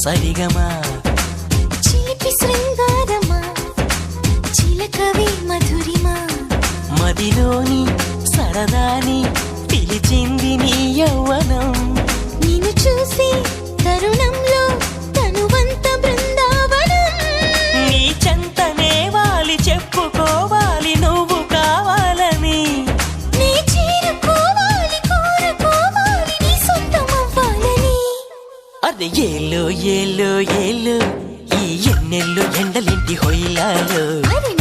సరిగమా చిలిపి శృంగారమా చిలకవి మధురిమా మదిలోని సరదాని పిలిచింది నీ యవ్వనం నిన్ను చూసి తరుణంలో తనువంత బృందావనం నీ చెంతనే వాలి చెప్పుకోవాలి నువ్వు కావాలని నీ చేరుకోవాలి కోరుకోవాలి నీ సొంతమవ్వాలని అరే ఏలో ఏలో ఏలో ఈ ఎన్నెల్లో ఎండలింటి హొయ్యాలో అరే